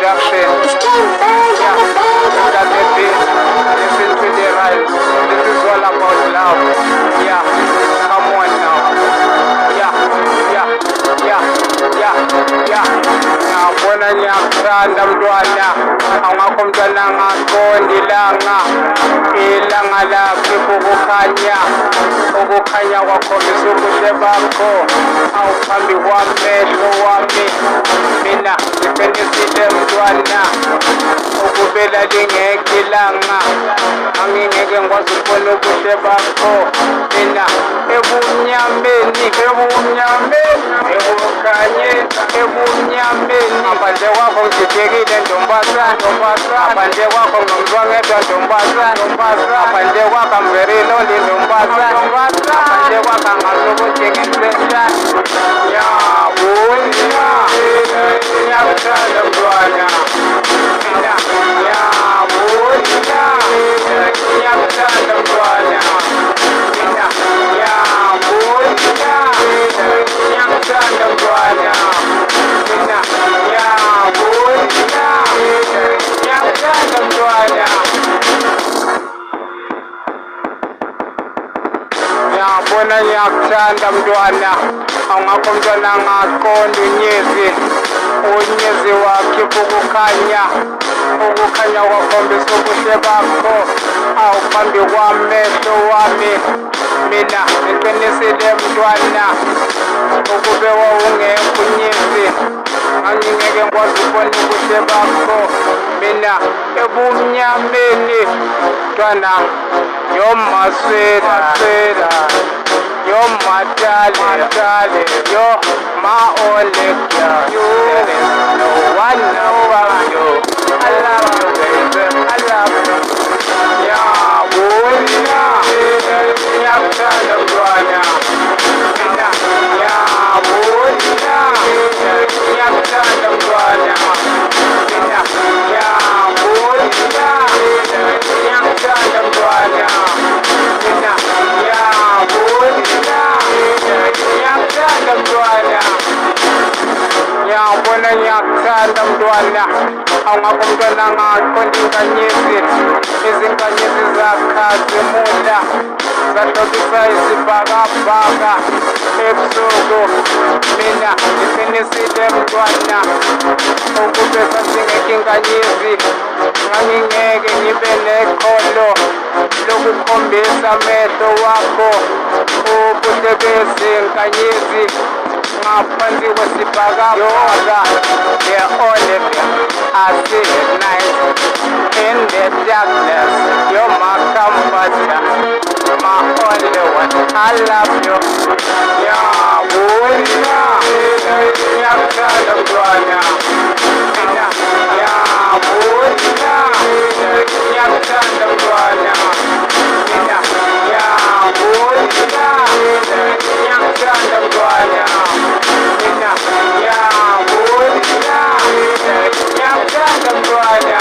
production. Yeah, that's the beat. Listen to the rhymes. This is all about love. Yeah, come on now. Yeah, yeah, yeah, yeah, yeah. Ngabona ngiyakuthanda mntwana, awungakho mntwana ngaqondi ilanga, ilanga lakho kukukhanya, ukukhanya kwakhombisa ubuhle bakho, awuphambi kwamehlo wami, mina ngiqinisile mntwana, ukubela lingekho ilanga, angingeke ngikwazi ukubona ubuhle bakho, mina ebumnyameni, ebukhanyeni, ebumnyameni, ngaphandle kwakho ngididekile ntombazana, ngaphandle kwakho ngizwangedwa ntombazana, ngaphandle kwakho I'm very lonely ntombazana, ngaphandle kwakho angazi ukuthi ngenzenjani. Ngiyabona, ngiyakuthanda mntwana, mina ngiyabona, ngiyakuthanda mntwana, mina ngiyabona, ngiyakuthanda mntwana, mina ngiyabona, ngiyakuthanda mntwana. Ngiyabona ngiyakuthanda mntwana, awungakho mntwana ngaqonda unyezi wakhe ukukhanya, ukukhanya kwakhombisa ubuhle bakho, awuphambi kwamehlo wami, mina ngiqinisile mntwana, ukube wawungekho unyezi, angingeke ngikwazi ukubona ubuhle bakho, mina ebumnyameni mntwana. You're my sweet, you're my darling, you're my only girl. There is no one above you. I love you, baby, I love you. Ngiyabona, ngiyakuthanda mntwana, mina ngiyabona, ngiyakuthanda mntwana, mina ngiyabona, ngiyakuthanda mntwana, mina ngiyabona, ngiyakuthanda mntwana. Ngiyabona ngiyakuthanda mntwana, awungakho mntwana ngaqonda inkanyezi, izinkanyezi zakhazimula, zahlobisa isibhakabhaka ebusuku, mina ngiqinisile mntwana, ukube sasingekho inkanyezi, ngangingeke ngibe nekholo lokukhombisa amehlo wakho ubuhle bezinkanyezi ngaphansi kwesibhakabhaka. They're all of them, I see it night in the darkness. You're my comforter, my only one, I love you. Ngiyabona, ngiyakuthanda mntwana, mina ngiyabona, ngiyakuthanda mntwana, mina ngiyabona, ngiyakuthanda mntwana, mina ngiyabona, ngiyakuthanda mntwana.